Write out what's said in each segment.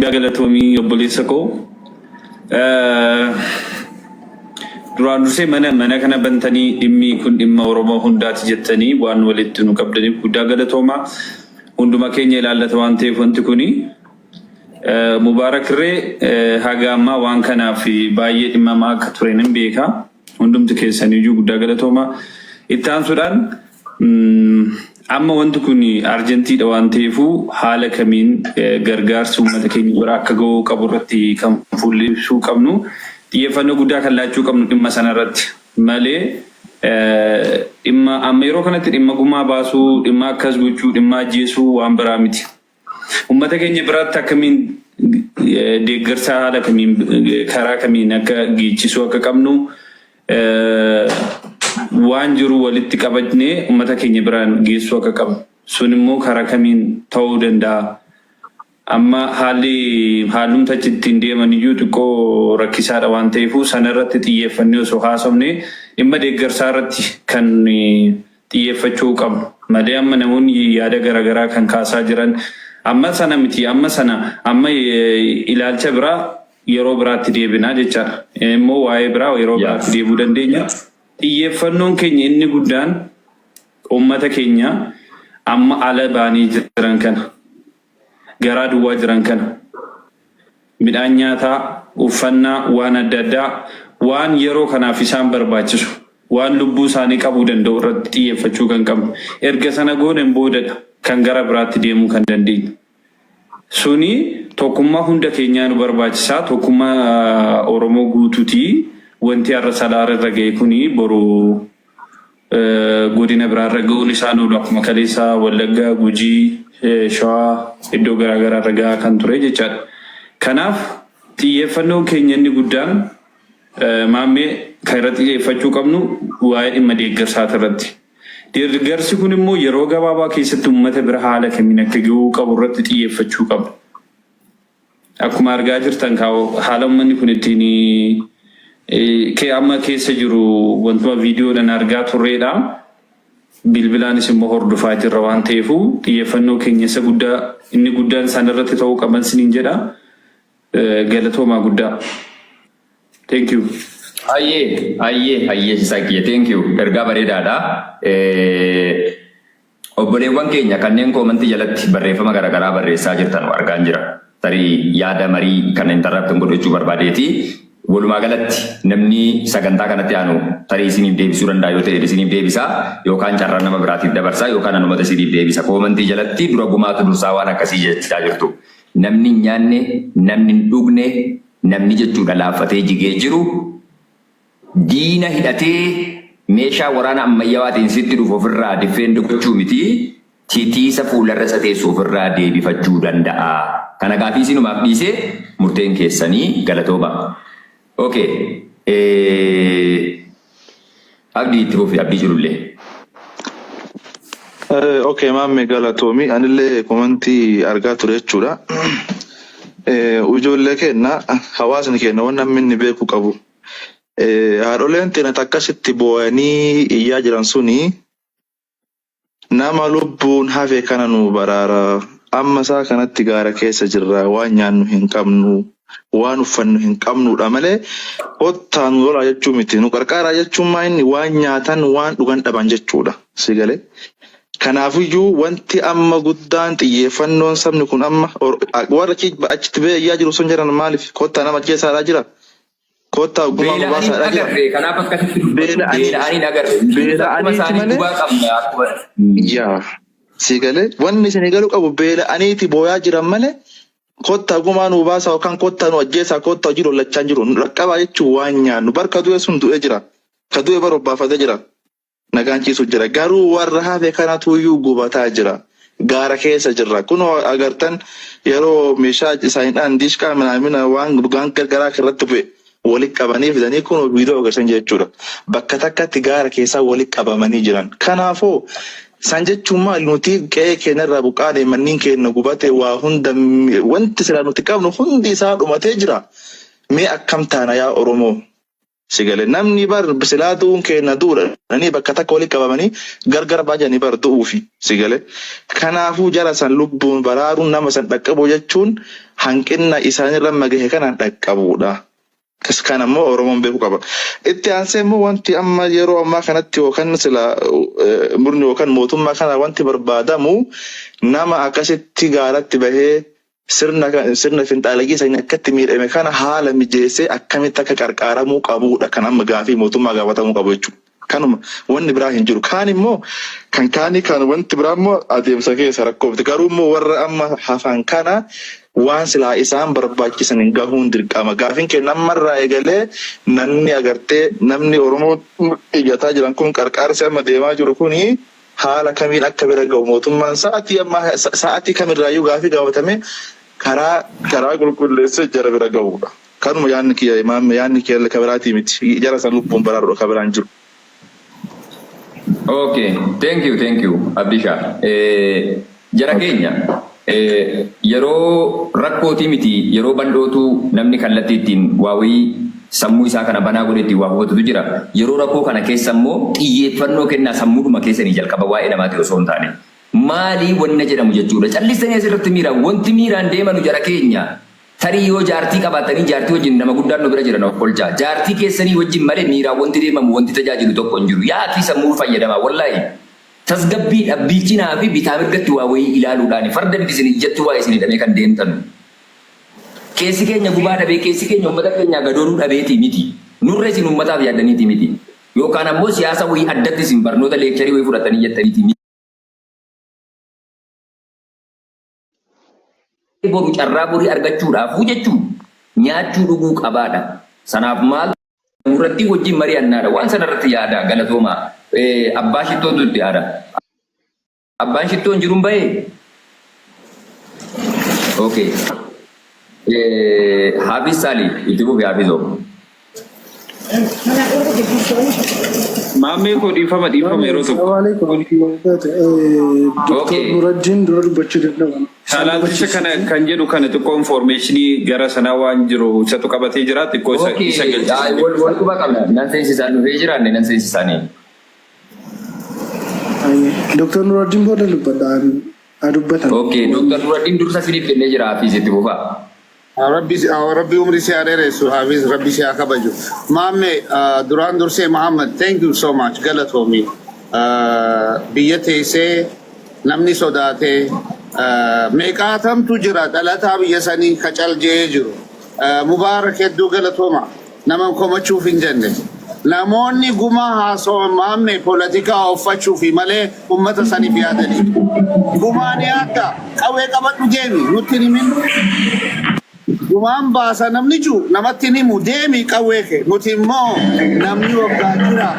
guddaa galatoomii obboleessa koo. Duraan dursee mana kana bantanii dhimmi kun dhimma Oromoo hundaati jettanii waan walitti nu qabdaniif guddaa galatoomaa. Hunduma keenya ilaallata waan ta'eef wanti kuni Mubaarak Irree haga ammaa waan kanaaf baay'ee dhimmamaa akka ture nan beeka. Hundumti keessaniyyuu guddaa galatoomaa. Itti aansuudhaan amma wanti kun Arjentiidha waan ta'eefu haala kamiin gargaarsa uummata keenya bira akka ga'uu qabu irratti kan fuulleessuu qabnu xiyyeeffannoo guddaa kan laachuu qabnu dhimma sanarratti malee dhimma amma yeroo kanatti dhimma gumaa baasuu dhimma akkas gochuu dhimma ajjeesuu waan biraa miti. Uummata keenya biraatti akkamiin deeggarsa haala kamiin karaa kamiin akka geechisuu akka qabnu waan jiru walitti qabannee uummata keenya biraan geessuu akka qabnu sun immoo karaa kamiin ta'uu danda'a. Amma haalumta ittiin deeman iyyuu xiqqoo rakkisaadha waan ta'eef sanarratti xiyyeeffannee osoo haasofne dhimma deeggarsaa irratti kan xiyyeeffachuu qabnu malee amma namoonni yaada garaagaraa kan kaasaa jiran amma sana miti amma ilaalcha biraa yeroo biraatti deebinaa jechaadha. Immoo waa'ee biraa yeroo biraatti deebuu dandeenya. Xiyyeeffannoon keenya inni guddaan uummata keenya amma ala baanii jiran kana garaa duwwaa jiran kana midhaan nyaataa uffannaa waan adda addaa waan yeroo kanaaf isaan barbaachisu waan lubbuu isaanii qabuu danda'u irratti xiyyeeffachuu kan qabnu erga sana goonen boodadha kan gara biraatti deemuu kan dandeenyu. Suni tokkummaa hunda keenyaa nu barbaachisaa tokkummaa Oromoo guutuutii. Wanti har'a salaara irra ga'e kuni boru godina biraa irra ga'uun isaan oolu akkuma kaleessaa Wallaggaa, Gujii, Shawaa iddoo garaagaraa irra ga'aa kan ture jechaadha. Kanaaf xiyyeeffannoon keenya inni guddaan maammee kan irratti xiyyeeffachuu qabnu waa'ee dhimma deeggarsaa irratti. Deeggarsi kun immoo yeroo gabaabaa keessatti uummata bira haala kamiin akka ga'uu qabu irratti xiyyeeffachuu qabna. Akkuma argaa jirtan haala uummanni kun ittiin amma keessa jiru wantuma viidiyoodhaan argaa turreedha. Bilbilaanis immoo hordofaa jirra waan ta'eef xiyyeeffannoo keenya isa guddaa inni guddaan sanarratti ta'uu qaban siniin jedha. Galatoomaa guddaa. Thank you. Ayyee Sakiyya thank you. Ergaa bareedaadha. Obboleewwan keenya kanneen koomantii jalatti barreeffama garaagaraa barreessaa jirtan argaan jira. Tarii yaada marii kan interruption godhachuu barbaadeeti. Walumaa galatti namni sagantaa kanatti aanu tarii isiniif deebisuu danda'a yoo ta'e isiniif deebisa yookaan carraa nama biraatiif dabarsa yookaan anumata isiniif deebisa. Koomantii jalatti dura gumaatu dursaa waan akkasii jechaa jirtu. Namni hin nyaanne, namni hin dhugne, namni jechuudha laaffatee jigee jiru diina hidhatee meeshaa waraana ammayyaawaatiin sitti dhufu ofirraa difeendi gochuu miti titiisa fuularra isa teessu ofirraa deebifachuu danda'a. Kana gaafii isinumaaf dhiisee murteen keessanii galatooma. Okay. Abdii itti fufi abdii jirullee. Okay, maamme galatoomi anillee komantii argaa ture jechuudha. Ijoollee keenya hawaasni keenya waan namni inni beeku qabu. Haadholeen teenya akkasitti boo'anii iyyaa jiran suni nama lubbuun hafe kana nu baraara. Amma isaa kanatti gaara keessa jirra waan nyaannu hin qabnu. Waan uffannu hin qabnuudha malee kottaan lolaa jechuu miti nu qarqaaraa jechuun inni waan nyaatan waan dhugan dhaban jechuudha si galee. Kanaafiyyuu wanti amma guddaan xiyyeeffannoon sabni kun amma warra achitti iyyaa jiru sun jiran maaliif kottaa nama keessaa jira kottaa ogummaa mubaasaa jira. Kanaaf akkasitti beela'anii agarre. Beela'aniiti malee yaa si galee wanni isin galuu qabu beela'aniiti booyaa jiran malee. Kotta gumaa nu baasa yookaan kotta nu ajjeesaa kotta hojii lollachaa jiru rakkabaa jechuun waan nyaannu barka du'e sun du'e jira ka du'e barbaafate jira nagaan ciisu jira garuu warra hafe kanatu iyyuu gubataa jira gaara keessa jirra kun agartan yeroo meeshaa isaaniidhaan diishqaa minaamina waan dhugaan gargaraa irratti bu'e walitti qabanii fidanii kun viidiyoo agarsiisan jechuudha bakka takkatti gaara keessaa walitti qabamanii jiran kanaafuu. San jechuun maal nuti qe'ee keenyarraa buqqaane manniin keenya gubate waa hunda wanti sila nuti qabnu hundi isaa dhumatee jira. Mee akkam taana yaa Oromoo? Sigale namni bar silaatuun kenna duudha. Nani bakka takka walitti qabamanii gargar baajanii bar du'uufi sigale. Kanaafuu jara san lubbuun baraaruun nama san dhaqqabu jechuun hanqina isaanirra magahe kanaan dhaqqabuudha. Kan ammoo Oromoon beekuu qaba. Itti aansee immoo wanti amma yeroo ammaa kanatti yookaan sila murni yookaan mootummaa kana wanti barbaadamu nama akkasitti gaaratti bahee sirna finxaalagii isaanii akkatti miidhame kana haala mijeessee akkamitti akka qarqaaramuu qabuudha kan amma gaafii mootummaa gaafatamuu qabu jechuudha. Kanuma wanni biraa hin jiru. Kaan immoo kan wanti biraa immoo adeemsa keessa rakkoofti. Garuu immoo warra amma hafan kana waan silaa isaan barbaachisan hin gahuun dirqama. Gaafiin kenna ammarraa eegalee namni agartee namni Oromoo iyyataa jiran kun qarqaarsi amma deemaa jiru kuni haala kamiin akka bira gahu mootummaan sa'aatii kamirraayyuu gaafii gaafatame karaa qulqulleessee jara bira gahudha. Kanuma yaadni kiyya imaam yaadni kiyya kabiraatii miti. Jara san lubbuun baraarudha kabiraan jiru. Okay, thank you Abdisha. Jara keenya yeroo rakkootii miti yeroo bandootu namni kallattii ittiin waawii sammuu isaa kana banaa godhetti waa hubatutu jira. Yeroo rakkoo kana keessa immoo xiyyeeffannoo kennaa sammuudhuma keessanii jalqaba waa'ee namaati osoo hin taane. Maalii wanna jedhamu jechuudha. Callistanii asirratti miiraan wanti miiraan deemanu jara keenya. Tarii yoo jaartii qabaatanii jaartii wajjin nama guddaan nu bira jiran of kolchaa. Jaartii keessanii wajjin malee miiraan wanti deemamu wanti tajaajilu tokko hin jiru. Yaatii sammuu fayyadamaa wallaahi. Tasgabbiidha bilchinaa fi bitaa mirgatti waa wayii ilaaluudhaan farda isin ijjatti waa isin hidhamee kan deemtan. Keessi keenya gubaa dhabee keessi keenya uummata keenya gadoonuu dhabeetii miti. Nurra isin uummataaf yaadaniiti miti. Yookaan ammoo siyaasa wayii addatti isin barnoota leekcharii wayii fudhatanii jettaniiti miti. Boru carraa borii argachuudhaafuu jechuun nyaachuu dhuguu qabaadha. Sanaaf maal murratti wajjin mari'annaadha. Waan sanarratti yaada galatoomaa. Abbaa shittoon dutti yaada. Abbaan shittoon jiruun bahee. Okay. Hafiz Salih itti buufee Hafizoo. Maammee koo dhiifama yeroo tokko. Nurajjiin dura dubbachuu danda'u. Haalaalcha kana kan jedhu kana xiqqoo informationii gara sanaa waan jiru isatu qabatee jira xiqqoo isa galchisa. Wal quba qabna. Nan seensisaan dhufee jira nan seensisaanii. Dr. Nurajjiin booda dubbatan. Okay, Dr. Nurajjiin dursa siniif kennee jira Hafiz itti buufaa. Rabbi umri si adeeressu Hafiz Rabbi si akabaju. Maame duraan dursee Muhammad, thank you so much. Galatoomi. Biyya teessee namni sodaatee meeqaatamtu jira dhalataa biyya sanii kacaljee jiru. Mubaarak hedduu galatooma. Nama komachuuf hin jenne. Namoonni gumaa haasoo maamne poolitikaa uffachuuf malee ummata saniif yaadanii. Gumaan yaadda qawwee qabadhu deemi nutti himin. Gumaan baasa namni jiru namatti himu deemi qawwee kee nuti immoo namni waggaa jira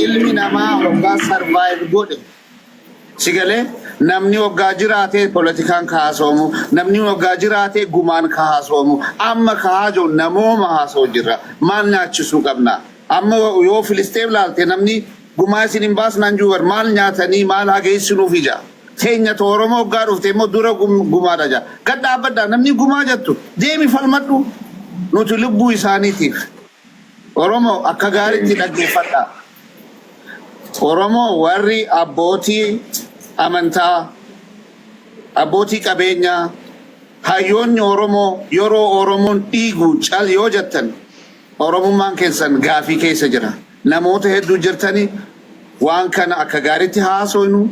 ilmi namaa waggaa survive godhe. Sigalee namni waggaa jiraatee poolitikaan kaasoomu namni waggaa jiraatee gumaan kaasoomu amma kaajoo namooma haasoo jira maal nyaachisuu qabna amma yoo Filisteen laalte namni gumaa isin hin baasnaan juubar maal nyaatanii maal hageessinuuf ija keenya Oromoo waggaa dhufte immoo dura gumaa dhaja gad dhaabbadhaa namni gumaa jettu deemi falmadhu nuti lubbuu isaaniitiif Oromoo akka gaariitti dhaggeeffadha. Oromoo warri abbootii amantaa abbootii qabeenyaa hayyoonni Oromoo yeroo Oromoon dhiigu cal yoo jettan Oromummaan keessan gaafii keessa jira. Namoota hedduu jirtanii waan kana akka gaariitti haasoinu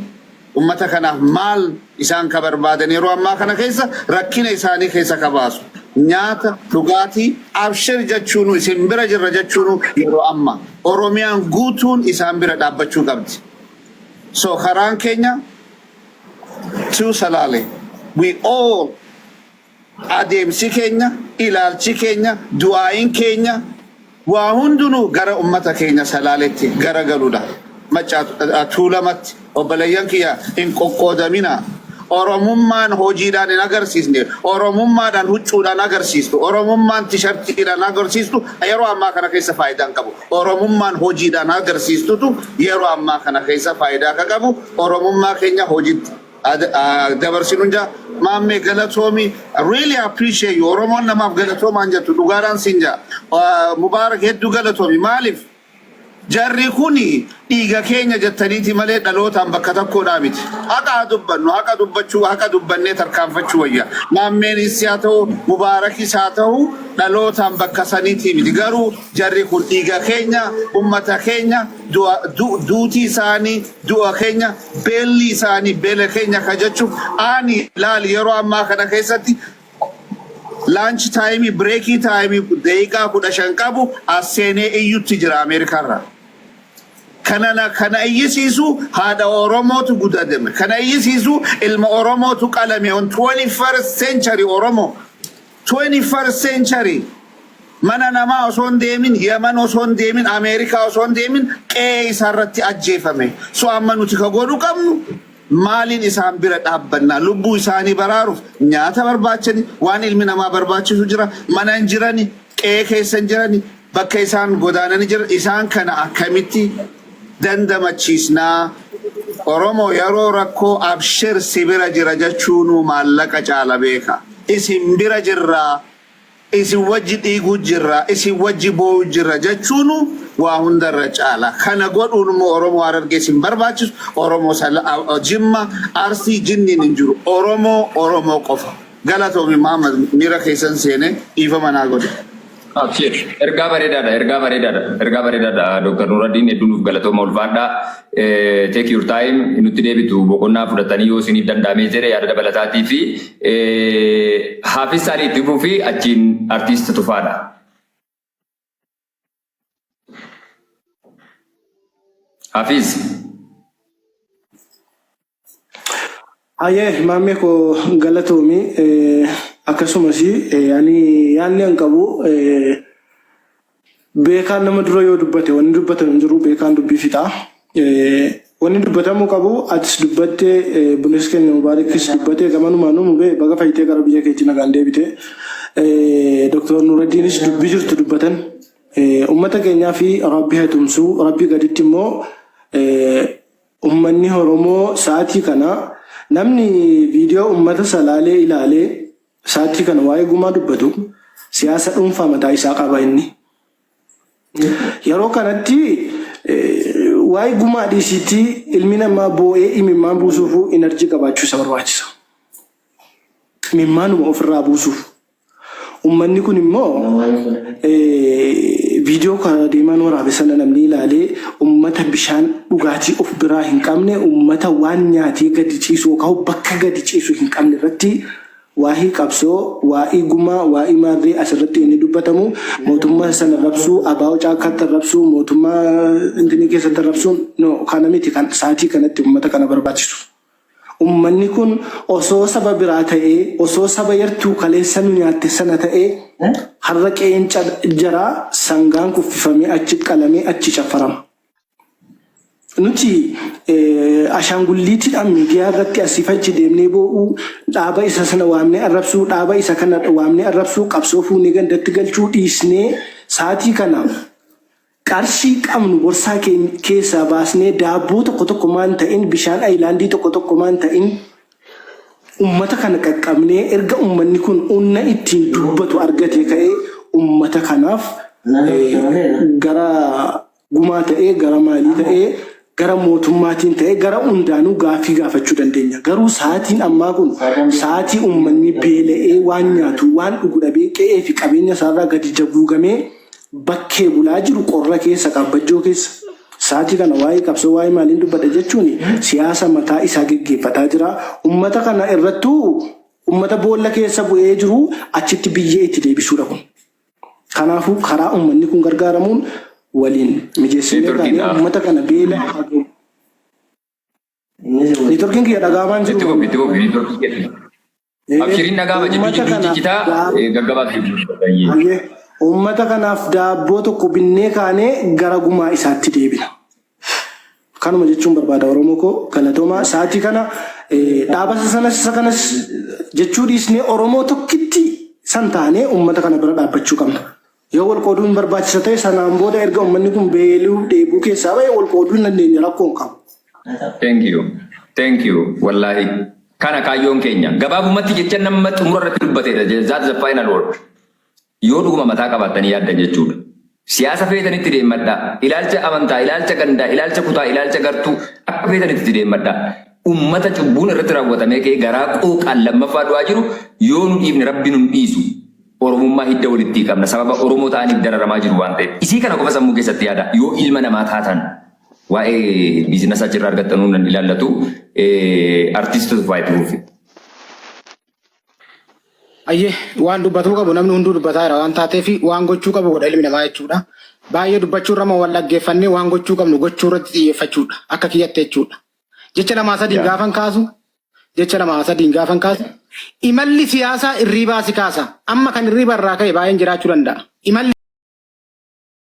ummata kanaaf maal isaan ka barbaadan yeroo ammaa kana keessa rakkina isaanii keessa ka baasu. Nyaata dhugaatii abshir jechuun isin bira jirra jechuun yeroo amma Oromiyaan guutuun isaan bira dhaabbachuu qabdi. So karaan keenya tu salale. We all adeemsi keenya ilaalchi keenya du'aayin keenya waa hundinuu gara ummata keenya salaaletti gara galuudha. Macaa tuulamatti obboleeyyan kiyya hin qoqqoodamina. Oromummaan hojiidhaan hin agarsiisne, Oromummaadhaan huccuudhaan agarsiistu, Oromummaan tishartiidhaan agarsiistu yeroo ammaa kana keessa faayidaa qabu. Oromummaan hojiidhaan agarsiistutu yeroo ammaa kana keessa faayidaa qabu. Oromummaa keenya hojiitti dabarsinuun jaa Mamme Galatomi, I really appreciate you. Oromon namaf Galatoma anjatu dugaran sinja. Mubarak heddu Galatomi Malif. Jarri kuni dhiiga keenya jettaniiti malee dhalootaan bakka tokkodhaa miti. Haqa dubbannu, haqa dubbachuu, haqa dubbannee tarkaanfachuu wayya. Maammeen isaa ta'u, Mubaarakis haa ta'u, dhalootaan bakka saniiti miti. Garuu jarri kun dhiiga keenya, ummata keenya, duutii isaanii, du'a keenya, beelli isaanii, beela keenya kajachuuf ani laali yeroo ammaa kana keessatti lunch time, breaking time, deeqaa 15 qabu aseenee iyyutti jira Ameerikarraa. Kana iyyisiisu haadha Oromootu guddatame. Kana iyyisiisu ilma Oromootu qalame on 21st century Oromo. 21st century. Mana namaa osoo hin deemin, Yemen osoo hin deemin, Ameerikaa osoo hin deemin qe'ee isaarratti ajjeefame. So amma nuti ka godhu qabnu maalin isaan bira dhaabbanna lubbuu isaanii baraaruuf nyaata barbaachani waan ilmi namaa barbaachisu jira mana hin jirani qe'ee keessa hin jirani bakka isaan godaananii jiran isaan kana akkamitti dandamachiisnaa Oromoo yeroo rakkoo abshir sibira jira jechuunu maallaqa caala beeka isin bira jirraa isin wajji dhiiguu jirra isin wajji boo'uu jirra jechuunu waa hundarra caala kana godhuun moo Oromoo Harargee sin barbaachisu Oromoo Jimma Arsii jinniin hin jiru Oromoo qofa Galatoomi Muhammad mira keessan seene dhiifama naa godhe. Ergaa bareedaadha Dr. Nuruddin hedduun galatooma ulfaadhaa. Take your time nutti deebitu boqonnaa fudhatanii yoo isin danda'amee jire yaada dabalataatii fi Hafiz Saalii itti fufuu fi achiin artiist Tufaadha. Hafiz. Aye, mamme ko galatoomi akkasumas yaani an qabu beekaan nama dura yoo dubbate wanni dubbatan jiru beekaan dubbii fixa. Wanni dubbatamu qabu atis dubbatte bulees keenya Mubaarakis dubbate gamanumaan mubee baga fayyitee gara biyya keetti nagaan deebite. Dr. Nuruddiinis dubbii jirtu dubbatan. Ummata keenyaa fi Rabbi haa tumsu Rabbi gaditti immoo ummanni Oromoo sa'aatii kana namni viidiyoo ummata salaalee ilaalee sa'aatii kana waa'ee gumaa dubbatu siyaasa dhuunfaa mataa isaa qaba inni. Yeroo kanatti waa'ee gumaa dhiisiitii ilmi namaa boo'ee imimmaan buusuuf enerjii qabaachuu isa barbaachisa. Imimmaanuma ofirraa buusuuf. Ummanni kun immoo viidiyoo kana deemaan waraabessan namni ilaalee ummata bishaan dhugaatii of biraa hin qabne ummata waan nyaatee gadi ciisu yookaan bakka gadi ciisu hin qabne irratti waa'ee qabsoo waa'ee gumaa waa'ee maarree asirratti inni dubbatamu mootummaa sana rabsuu abaa'oo caakkaatti rabsuu mootummaa inni keessatti rabsuun no kana miti kan sa'aatii kanatti ummata kana barbaachisu. Ummanni kun osoo saba biraa ta'ee osoo saba yartuu kaleessa nu nyaatte sana ta'ee har'a qeenca jaraa sangaan kuffifamee achi qalamee achi caffarama. Nuti ashaangulliitiidhaan miidiyaa irratti asiifachi deemnee boo'uu dhaaba isa sana waamnee arrabsuu dhaaba isa kana waamnee arrabsuu qabsoo fuunee gandatti galchuu dhiisnee sa'aatii kana qarshii qabnu borsaa keessaa baasnee daabboo tokko maan ta'in bishaan ayilaandii tokko maan ta'in ummata kana qaqqabnee erga ummanni kun onna ittiin dubbatu argate ka'ee ummata kanaaf gara gumaa ta'ee gara maalii ta'ee gara mootummaatiin ta'ee gara hundaanuu gaafii gaafachuu dandeenya. Garuu sa'aatiin ammaa kun sa'aatii ummanni beela'ee waan nyaatu waan dhugu dhabee qe'ee fi qabeenya isaarraa gadi jabuugamee bakkee bulaa jiru qorra keessa qabbajjoo keessa sa'aatii kana waa'ee qabsoo waa'ee maaliin dubbata jechuun siyaasa mataa isaa geggeeffataa jira. Ummata kana irrattuu ummata boolla keessa bu'ee jiru achitti biyyee itti deebisuudha kun. Kanaafuu karaa ummanni kun gargaaramuun waliin mijeessinee ummata kana beela Neetworkiin kiyya dhagaamaan jiru. Abshiriin dhagaama jitaa gaggabaa ummata kanaaf daabboo tokko binnee kaanee gara gumaa isaatti deebina. Kanuma jechuun barbaada Oromoo koo galatoomaa sa'aatii kana dhaaba isa kanas jechuu dhiisnee Oromoo tokkitti san taanee ummata kana bira dhaabbachuu qabna. Yoo wal qooduun barbaachisa ta'e sanaan booda erga ummanni kun beeluu deebuu keessaa ba'e wal qooduu hin dandeenya rakkoon qabu. Thank you. Wallahi Kana kaayyoon keenya. Gabaabumatti jecha nama xumura irratti dubbateedha. That's the final word. Yoo dhuguma mataa qabaatanii yaaddan jechuudha. Siyaasa feetanitti deemadhaa. Ilaalcha amantaa, ilaalcha gandaa, ilaalcha kutaa, ilaalcha gartuu akka feetanitti deemadhaa. Ummata cubbuun irratti raawwatamee ka'ee garaa qooqaan lammaffaa du'aa jiru yoo nu dhiifne rabbi nu dhiisu. Oromummaa hidda walitti qabna sababa Oromoo ta'aniif dararamaa jiru waan ta'eef. Isii kana qofa sammuu keessatti yaada. Yoo ilma namaa taatan waa'ee biizinasa achirraa argattanuu nan ilaallatu artistoota faayidaa dhufi. Ayyee waan dubbatuu qabu namni hunduu dubbataa jira waan taateef waan gochuu qabu godha ilmi namaa jechuudha. Baay'ee dubbachuu irra wal dhaggeeffannee waan gochuu qabnu gochuu irratti xiyyeeffachuudha akka kiyyatte jechuudha. Jecha lamaa sadiin gaafan kaasu jecha lamaa sadiin gaafan kaasu imalli siyaasaa irriibaa si kaasa amma kan irriiba irraa ka'e baay'een jiraachuu danda'a.